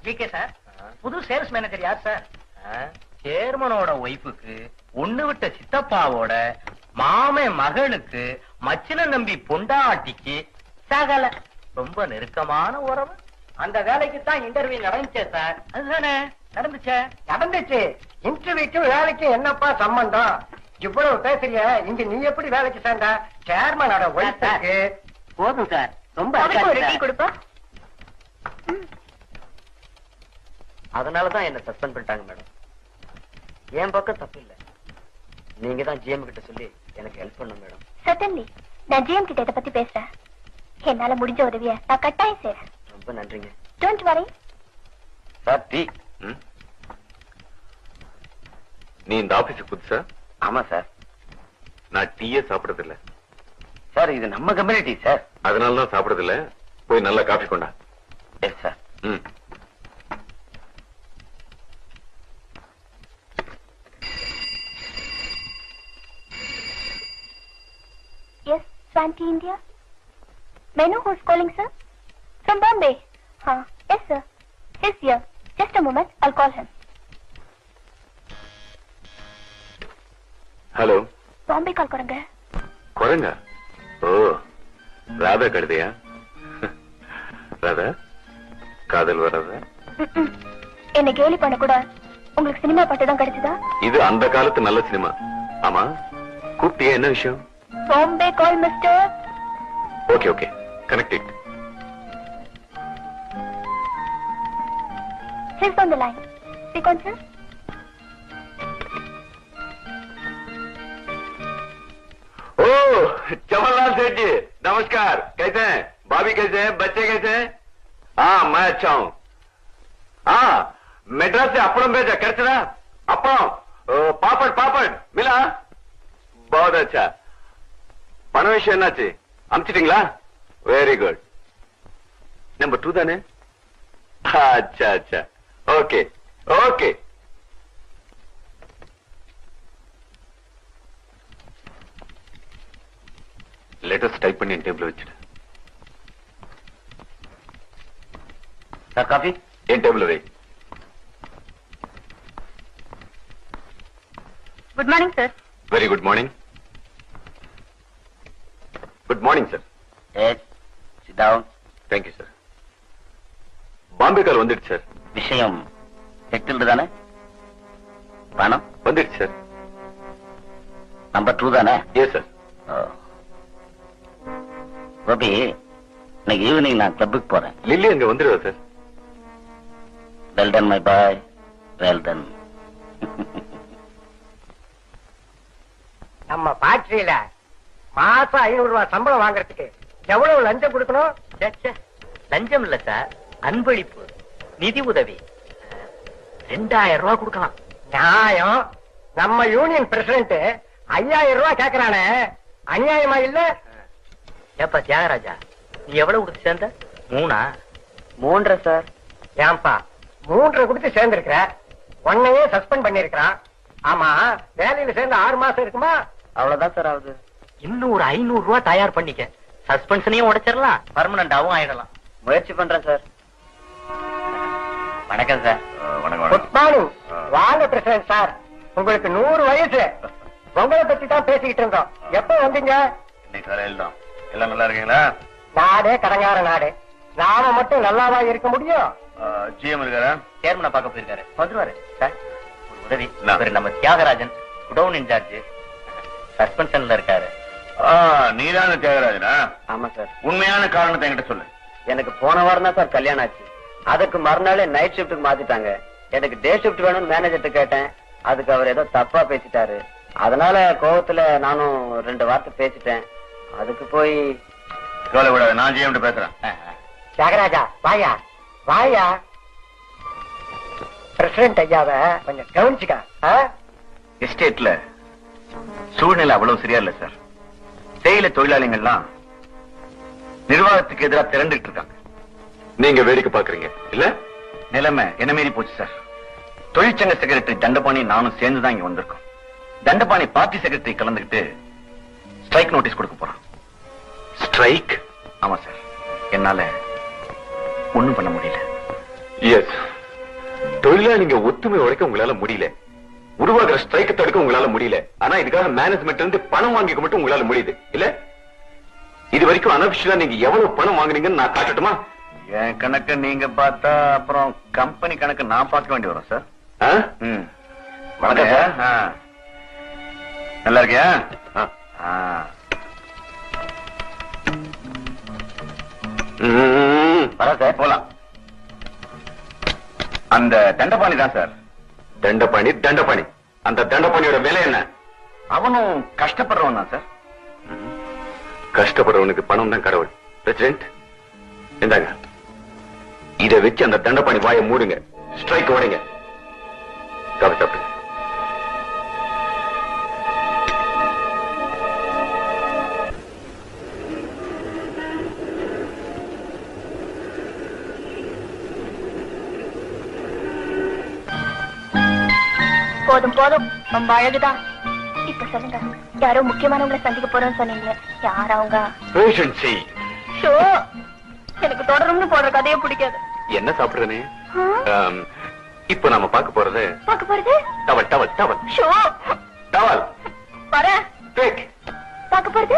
Decay sir, புது sales manager யார் sir? சேர்மனோட ஒய்ஃபுக்கு ஒண்ணு விட்ட சித்தப்பாவோட மாமே மகளுக்கு மச்சின நம்பி பொண்டாட்டிக்கு சகல ரொம்ப நெருக்கமான உறவு. அந்த வேலைக்கு தான் இன்டர்வியூ நடந்துச்சே சார். அதுதானே நடந்துச்சே. நடந்துச்சு. இன்டர்வியூக்கும் வேலைக்கும் என்னப்பா சம்பந்தம்? இவ்வளவு பேசுறிய, இங்க நீ எப்படி வேலைக்கு சேர்ந்த? சேர்மனோட ஒய்ஃபுக்கு. போதும் சார், ரொம்ப கொடுப்பா. அதனாலதான் என்ன சஸ்பெண்ட் பண்ணிட்டாங்க மேடம். என் பக்கம் தப்பு இல்ல. நீங்க தான் ஜிஎம் கிட்ட சொல்லி எனக்கு ஹெல்ப் பண்ணும் மேடம். சட்டன்லி, நான் ஜிஎம் கிட்ட இதை பத்தி பேசுறேன். என்னால முடிஞ்ச உதவிய நான் கட்டாயம் செய்றேன். ரொம்ப நன்றிங்க. Don't worry. Sir tea. நீ இந்த ஆபீஸுக்கு புதுசா? ஆமா சார். நான் டீயே சாப்பிடுறது இல்ல சார். இது நம்ம கம்யூனிட்டி சார். அதனாலதான் சாப்பிடுறது இல்ல. போய் நல்லா காஃபி கொண்டா. Yes sir. Yes, Swanky India. May I know who's calling, sir? From Bombay. Yes, sir. He's here. Just a moment, I'll call him. Hello. Bombay call करंगे. குரங்கா? ஓ, ராதா கழுதையா? ராதா, காதல் வராதா? என்ன கேலி பண்ண கூட உங்களுக்கு சினிமா பாட்டு தான் கிடைச்சதா? இது அந்த காலத்து நல்ல சினிமா. ஆமா, கூப்பிட்டியா? என்ன விஷயம்? Bombay call, mister. Okay okay, connected. He's on the line. Speak on, sir. ओ, जवाहरलाल सेठ जी नमस्कार. कैसे हैं? भाभी कैसे हैं? बच्चे कैसे हैं? हाँ, मैं अच्छा हूँ. हाँ, मेड्रास से अपड़म भेजा, कैसा? अपड़म, पापड़ पापड़ मिला? बहुत अच्छा. பண விஷயம் என்னாச்சு? அனுப்பிச்சிட்டீங்களா? Very good. நம்பர் 2 தானே? अच्छा अच्छा, ஓகே ஓகே. லெட்டர்ஸ் டைப் பண்ணி டேபிள் வச்சிடு. Sir coffee? என் டேபிள் வை. Good morning, sir. Very good morning. Good morning sir. Yes, sit down. Thank you sir. Bombay call வந்துடுச்சு சார். விஷயம் செட்டில்டு தானே? பணம் வந்துடுச்சு சார். நம்பர் 2 தானே? Yes sir. கோபி, இன்னைக்கு ஈவினிங் நான் கிளப்புக்கு போறேன். லில்லி அங்க வந்துடுவா sir. Well done my boy, well done. நம்ம ஃபேக்டரியில மாசம் 500 ரூபாய் சம்பளம் வாங்குறதுக்கு எவ்வளவு லஞ்சம் கொடுக்கணும்? லஞ்சம் இல்ல சார், அன்பளிப்பு, நிதி உதவி 2000 ரூபாய் கொடுக்கலாம். நியாயம். நம்ம யூனியன் பிரசிடென்ட் 5000 ரூபாய் கேக்குறானே, அநியாயமா இல்ல? ஏப்பா தியாகராஜா, நீ எவ்வளவு கொடுத்து சேர்ந்த? 3. 3 சார். ஏன்பா 3 கொடுத்து சேர்ந்திருக்கிற? உன்னையே சஸ்பெண்ட் பண்ணிருக்கிறான். ஆமா, வேலையில சேர்ந்து 6 மாசம் இருக்குமா? அவ்வளவுதான் சார் ஆகுது. இன்னும் ஒரு 500 ரூபாய் தயார் பண்ணிக்க. சஸ்பென்ஷனையும் உடைச்சிடலாம், பர்மனண்டாவும் ஆயிடலாம். முயற்சி பண்றேன் சார். வணக்கம் சார். வணக்கம். Good morning. வாங்க பிரசிடென்ட் சார். உங்களுக்கு 100 வயசு. உங்களை பத்தி தான் பேசிக்கிட்டு இருந்தோம். எப்ப வந்தீங்க? இன்னைக்கு காலையில் தான். எல்லாம் நல்லா இருக்கீங்களா? நாடே கடங்கார நாடு. நாம மட்டும் நல்லாவா இருக்க முடியும்? ஜிஎம் இருக்காரா? சேர்மனை பார்க்க போயிருக்காரு. வந்துருவாரு சார். ஒரு உதவி, இவரு நம்ம தியாகராஜன், குடவுன் இன்சார்ஜ், சஸ்பென்ஷன்ல இருக்காரு. நீதான தியாகராஜனா? ஆமா சார். உண்மையான காரணத்தை என்கிட்ட சொல்லு. எனக்கு போன வாரம் தான் சார் கல்யாணம் ஆச்சு. அதுக்கு மறுநாளே நைட் ஷிப்டுக்கு மாத்திட்டாங்க. எனக்கு டே ஷிப்ட் வேணும்னு மேனேஜர்ட்ட கேட்டேன். அதுக்கு அவர் ஏதோ தப்பா பேசிட்டாரு. அதனால கோவத்துல நானும் 2 வார்த்தை பேசிட்டேன். அதுக்கு போய் கவலை விடாது, நான் ஜிஎம் பேசுறேன். தியாகராஜா வாயா வாயா. பிரசிடென்ட் ஐயாவ கொஞ்சம் கவனிச்சுக்க. எஸ்டேட்ல சூழ்நிலை அவ்வளவு சரியா இல்ல சார். தேயிலை தொழிலாளிகள்லாம் நிர்வாகத்துக்கு எதிராக திரண்டுட்டு இருக்காங்க. நீங்க வேடிக்கை பாக்குறீங்க இல்ல? நிலைமை என்ன மீறி போச்சு சார். தொழிற்சங்க செக்ரட்டரி தண்டபாணி நானும் சேர்ந்துதான் இங்க வந்திருக்கோம். தண்டபாணி பார்ட்டி செக்ரட்டரி கலந்துகிட்டு ஸ்ட்ரைக் நோட்டீஸ் கொடுக்க போறான். ஸ்ட்ரைக்? ஆமா சார். என்னால ஒண்ணும் பண்ண முடியல. எஸ், தொழிலாளிங்க ஒத்துமை உடைக்க உங்களால முடியல, உருவாகிற ஸ்ட்ரைக்க தடுக்க உங்களால முடியல. ஆனா இதுக்காக மேனேஜ்மெண்ட் இருந்து பணம் வாங்கிக்க மட்டும் உங்களால முடியுது இல்ல? இது வரைக்கும் அனபிஷியலா நீங்க எவ்வளவு பணம் வாங்குனீங்கன்னு நான் காட்டட்டுமா? என் கணக்கு நீங்க பார்த்தா அப்புறம் கம்பெனி கணக்கு நான் பார்க்க வேண்டி வரும் சார். வணக்கம் சார். நல்லா இருக்கியா? வர சார், போலாம். அந்த தண்டபாணி தான் சார். தண்டபாணி? தண்டபாணி? அந்த தண்டபாணியோட விலை என்ன? அவனும் கஷ்டப்படுறவன் தான் சார். கஷ்டப்படுறவனுக்கு பணம் தான் கடவுள். பிரசிடென்ட் இந்தாங்க, இதை வச்சு அந்த தண்டபாணி வாயை மூடுங்க, ஸ்ட்ரைக் ஓடுங்க. கவலை. போதும் போதும், ரொம்ப அழகுதான். இப்ப சொல்லுங்க, யாரோ முக்கியமானவங்களை சந்திக்க போறோம்னு சொன்னீங்க, யார் அவங்க? எனக்கு தொடரும்னு போடுற கதையே பிடிக்காது. என்ன சாப்பிடுறேனே? இப்ப நாம பாக்க போறது டவல் டவல் டவல் டவல். பாக்க போறது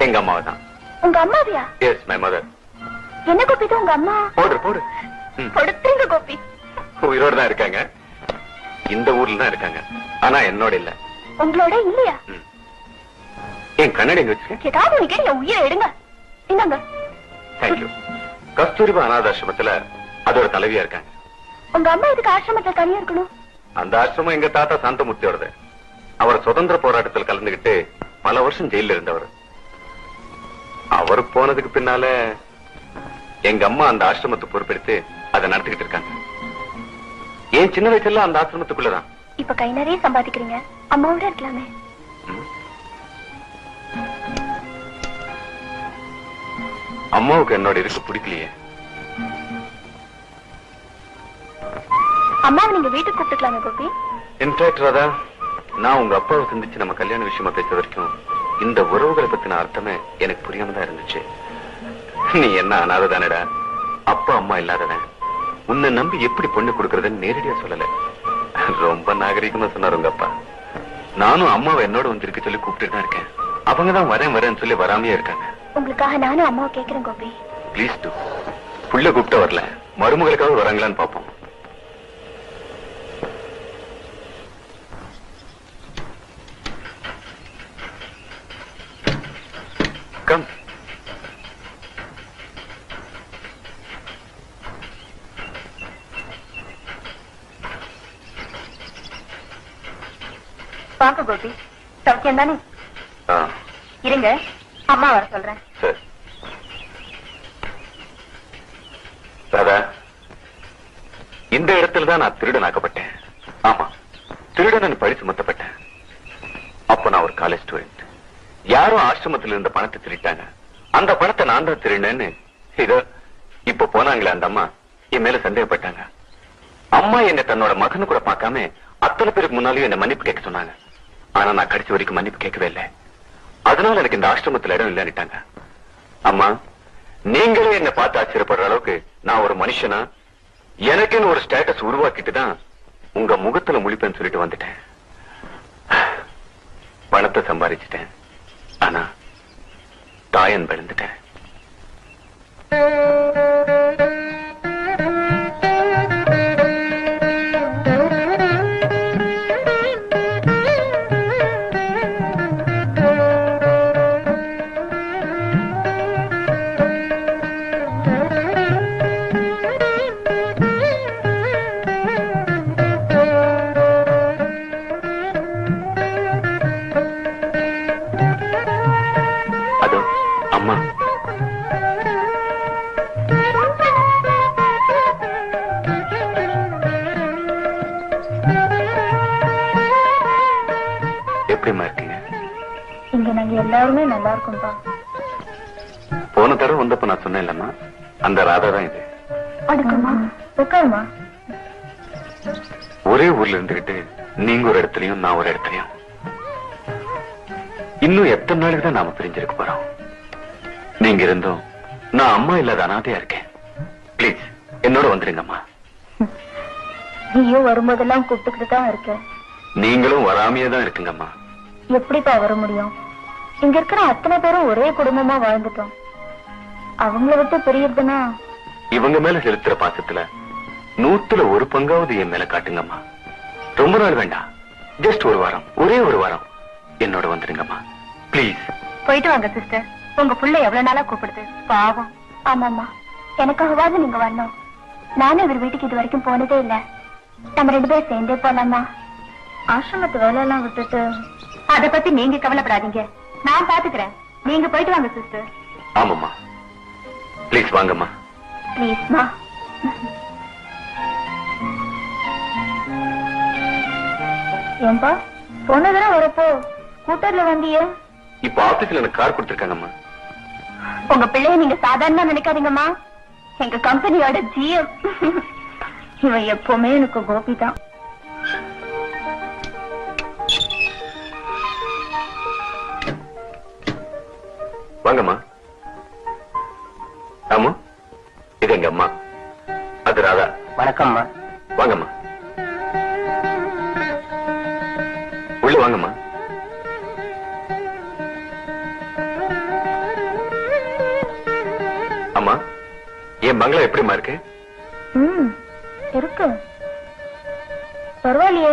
எங்க அம்மாவை தான். உங்க அம்மாவியா? S, my mother. என்ன கோபி இது உங்க அம்மா? போடு போடு. கொடுத்துருங்க கோபி. உயிரோட தான் இருக்காங்க, இந்த ஊர்ல தான் இருக்காங்க. ஆனா என்னோட இல்ல. உங்களோட இல்லையா? என் கண்ணாடி எங்க வச்சு? ஏதாவது நீங்க என் உயிரை எடுங்க. என்னங்க? தேங்க்யூ. கஸ்தூரிபா அனாதாசிரமத்துல அதோட தலைவியா இருக்காங்க. உங்க அம்மா இதுக்கு ஆசிரமத்துல தனியா இருக்கணும்? அந்த ஆசிரமம் எங்க தாத்தா சாந்தமூர்த்தியோடது. அவர் சுதந்திர போராட்டத்தில் கலந்துகிட்டு பல வருஷம் ஜெயில இருந்தவர். அவர் போனதுக்கு பின்னால எங்க அம்மா அந்த ஆசிரமத்தை பொறுப்பெடுத்து அதை நடத்திக்கிட்டு இருக்காங்க. ஏன் சின்ன வயசுல அந்த ஆசிரமத்துக்குள்ளதான். இப்ப கை நிறைய சம்பாதிக்கிறீங்க, அம்மாவோட இருக்கலாமே. அம்மாவுக்கு என்னோட இருக்கு பிடிக்கலையே. அம்மாவை நீங்க வீட்டுக்கு கூப்பிட்டுக்கலாமே கோபி. இன்ஃபேக்ட் ராதா, நான் உங்க அப்பாவை சந்திச்சு நம்ம கல்யாண விஷயமா பேச வரைக்கும் இந்த உறவுகளை பத்தின அர்த்தமே எனக்கு புரியாம தான் இருந்துச்சு. நீ என்ன அனாததானடா, அப்பா அம்மா இல்லாதவன், உன்னை நம்பி எப்படி பொண்ணு கொடுக்கறதுன்னு நேரடியா சொல்லல, ரொம்ப நாகரிகமா சொன்னார் உங்க அப்பா. நானும் அம்மாவை என்னோட வந்திருக்க சொல்லி கூப்பிட்டு தான் இருக்கேன். அவங்கதான் வரேன் வரேன்னு சொல்லி வராமையே இருக்காங்க. உங்களுக்காக நானும் அம்மாவை கேட்கிறேன் கோபி. Please do. புள்ள கூப்பிட்டு வரல, மருமகளுக்காக வராங்களான்னு பாப்போம். கம். பாக்க கோபி, சௌக்கியம் தானே? இருங்க, அம்மா வர சொல்றேன். சரி ராதா, இந்த இடத்துல தான் நான் திருடனாக்கப்பட்டேன். ஆமா, திருடன் பழி சுமத்தப்பட்டேன். அப்ப நான் ஒரு காலேஜ் ஸ்டூடெண்ட். யாரும் ஆசிரமத்தில் இருந்த பணத்தை திருட்டாங்க. அந்த பணத்தை நான் தான் திருடனேன்னு இதோ இப்ப போனாங்களே அந்த அம்மா என் மேல சந்தேகப்பட்டாங்க. அம்மா என்ன தன்னோட மகனு கூட பார்க்காம அத்தனை பேருக்கு முன்னாலேயும் என்ன மன்னிப்பு கேட்க சொன்னாங்க. ஆனா நான் கடைசி வரைக்கும் மன்னிப்பு கேட்கவே இல்லை. அதனால எனக்கு இந்த ஆசிரமத்துல இடம் இல்லைன்னுட்டாங்க. அம்மா, நீங்களே என்ன பார்த்து ஆச்சரியப்படுற அளவுக்கு நான் ஒரு மனுஷனா எனக்குன்னு ஒரு ஸ்டேட்டஸ் உருவாக்கிட்டு தான் உங்க முகத்துல முழிப்பேன்னு சொல்லிட்டு வந்துட்டேன். பணத்தை சம்பாதிச்சிட்டேன், ஆனா தாயன் விழுந்துட்டேன். எல்லாருமே நல்லா இருக்கும்பா. போன தடவை வந்தப்ப நான் சொன்னேன் இல்லம்மா, அந்த ராதா தான் இது. உட்காருமா. ஒரே ஊர்ல இருந்துகிட்டு நீங்க ஒரு இடத்துலயும் நான் ஒரு இடத்துலயும். இன்னும் எத்தனை நாளுக்கு தான் நாம பிரிஞ்சிருக்க போறோம். நீங்க இருந்தும் நான் அம்மா இல்லாத அனாதையா இருக்கேன். பிளீஸ் என்னோட வந்துருங்கம்மா. நீயும் வரும்போதெல்லாம் கூப்பிட்டுக்கிட்டு தான் இருக்க. நீங்களும் வராமையே தான் இருக்குங்கம்மா. எப்படிப்பா வர முடியும்? இங்க இருக்கிற அத்தனை பேரும் ஒரே குடும்பமா வாழ்ந்துட்டோம். அவங்கள விட்டு பிரியறதுன்னா இவங்க மேல செலுத்துற பாசத்துல 100ல 1 பங்காவது என் மேல காட்டுங்கம்மா. ரொம்ப நாள் வேண்டாம், ஜஸ்ட் ஒரு வாரம், ஒரே ஒரு வாரம் என்னோட வந்துருங்கம்மா பிளீஸ். போயிட்டு வாங்க சிஸ்டர். உங்க புள்ள எவ்வளவு நாளா கூப்பிடுது, பாவம். ஆமாம்மா, எனக்காகவாது நீங்க வரணும். நானும் இவர் வீட்டுக்கு இது வரைக்கும் போனதே இல்ல. நம்ம 2 பேரும் சேர்ந்தே போலாமா? ஆசிரமத்து வேலையெல்லாம் விட்டுட்டு. அத பத்தி நீங்க கவலைப்படாதீங்க, நான் பாத்துக்கிறேன். நீங்க போயிட்டு வாங்க சிஸ்டர். ஆமாம்மா, பிளீஸ் வாங்கம்மா. ப்ளீஸ்மா. ஏன்பா போன தடவை வரப்போ ஸ்கூட்டர்ல வந்தியே? இப்ப ஆபீஸ்ல எனக்கு கார் கொடுத்திருக்காங்கம்மா. உங்க பிள்ளைய நீங்க சாதாரண நினைக்காதீங்கம்மா, எங்க கம்பெனியோட ஜிஎம். இவன் எப்பவுமே எனக்கு கோபி தான். வாங்கம்மா. ஆமா, இது எங்க அம்மா, அது ராதா. வணக்கம்மா. வாங்கம்மா, உள்ள வாங்கம்மா. அம்மா, என் பங்களா எப்படிமா இருக்கு? இருக்கு. பரவாயில்லையே,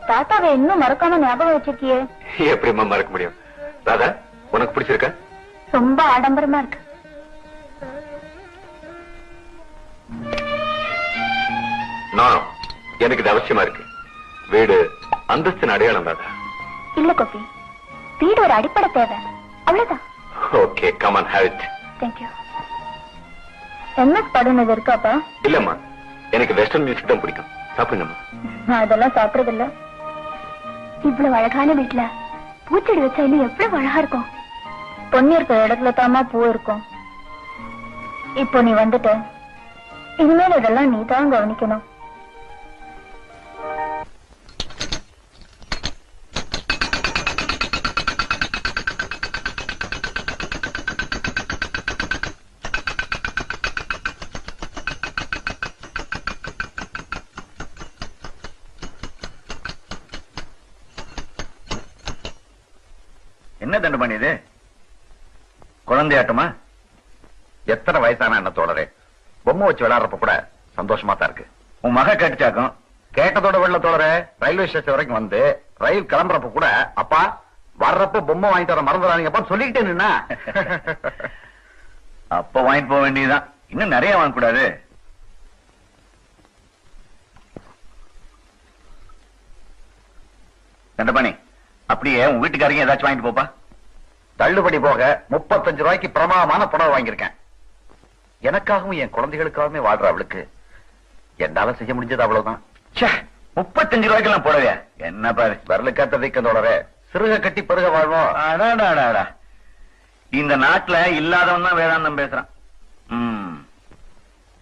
தாத்தாவை இன்னும் மறக்காம ஞாபகம் வச்சிருக்கியே. எப்படிமா மறக்க முடியும்? ராதா, உனக்கு பிடிச்சிருக்கா? ரொம்ப ஆடம்பரமா இருக்கு. நான் எனக்கு இது அவசியமா இருக்கு. வீடு அந்தஸ்தின் அடையாளம் ராதா. இல்ல கோபி, வீடு ஒரு அடிப்படை தேவை, அவ்வளவுதான். Okay, come on, have it. Thank you. MS படுனது இருக்காப்பா? இல்லம்மா, எனக்கு வெஸ்டர்ன் மியூசிக் தான் பிடிக்கும். சாப்பிடுங்கம்மா. நான் அதெல்லாம் சாப்பிடுறது இல்ல. இவ்வளவு அழகான வீட்டுல பூச்செடி வச்சா இன்னும் எவ்வளவு அழகா இருக்கும். பொண்ணு இருக்கிற இடத்துல தாமா பூ இருக்கும். இப்போ நீ வந்துட்ட, இனிமேல் இதெல்லாம் நீ தான் கவனிக்கணும். என்ன தண்டபாணி இது? குழந்தையாட்டமா? எத்தனை வயசான என்ன தோழரே, பொம்மை வச்சு விளையாடுறப்ப கூட சந்தோஷமா தான் இருக்கு. உன் மக கேட்டுச்சாக்கும். கேட்டதோட வெள்ள தோழரே, ரயில்வே ஸ்டேஷன் வரைக்கும் வந்து ரயில் கிளம்புறப்ப கூட, அப்பா வர்றப்ப பொம்மை வாங்கிட்டு வர மறந்துடாதீங்கப்பா சொல்லிக்கிட்டே நின்னா. அப்ப வாங்கிட்டு போக வேண்டியதுதான், இன்னும் நிறைய வாங்க கூடாது. தண்டபாணி, அப்படியே உன் வீட்டுக்காரங்க ஏதாச்சும் வாங்கிட்டு போப்பா. தள்ளுபடி போக 35 ரூபாய்க்கு பிரமாதமான புடவை வாங்கியிருக்கேன். எனக்காகவும் என் குழந்தைகளுக்காகவுமே வாழ்ற அவளுக்கு என்னால செய்ய முடிஞ்சது அவ்வளவுதான். 35 ரூபாய்க்கு எல்லாம் புடவையா? என்ன பாரு, வரலுக்காத்த வைக்கதோட சிறுக கட்டி பெருக வாழ்வோம். இந்த நாட்டுல இல்லாதவன் தான் வேதாந்தம் பேசுறான்.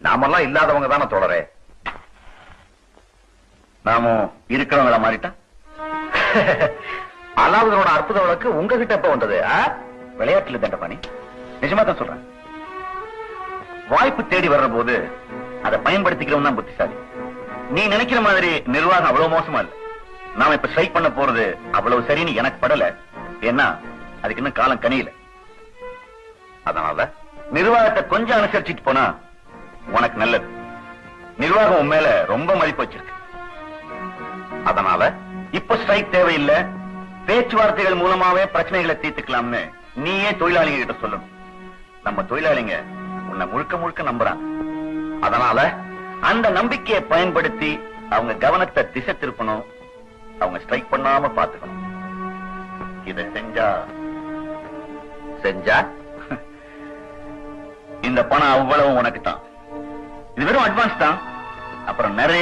நாமெல்லாம் இல்லாதவங்க தானே தோழரே. நாமும் இருக்கிறவங்கள மாறிட்டா. அலாவுதனோட அற்புத வழக்கு உங்ககிட்ட எப்ப வந்தது? விளையாட்டுல தண்டபாணி, நிஜமா தான் சொல்றேன். வாய்ப்பு தேடி வர்ற போது அதை பயன்படுத்திக்கிறவன் தான் புத்திசாலி. நீ நினைக்கிற மாதிரி நிர்வாகம் அவ்வளவு மோசமா இல்ல. நாம இப்ப ஸ்ட்ரைக் பண்ண போறது அவ்வளவு சரின்னு எனக்கு படல. ஏன்னா அதுக்கு இன்னும் காலம் கனியில. அதனால நிர்வாகத்தை கொஞ்சம் அனுசரிச்சுட்டு போனா உனக்கு நல்லது. நிர்வாகம் உன் மேல ரொம்ப மதிப்பு வச்சிருக்கு. அதனால இப்ப ஸ்ட்ரைக் தேவையில்லை, பேச்சுவார்த்தைகள் மூலமாவே பிரச்சனைகளை தீர்த்துக்கலாம்னு நீயே தொழிலாளிங்க கிட்ட சொல்லணும். நம்ம தொழிலாளிங்க உன்னை முழுக்க முழுக்க நம்புறாங்க. அதனால அந்த நம்பிக்கையை பயன்படுத்தி அவங்க கவனத்தை திசை திருப்பணும். அவங்க ஸ்ட்ரைக் பண்ணாம பாத்துக்கணும். இதை செஞ்சா இந்த பணம் அவ்வளவு உனக்கு தான். இது வெறும் அட்வான்ஸ் தான். அப்புறம் நிறைய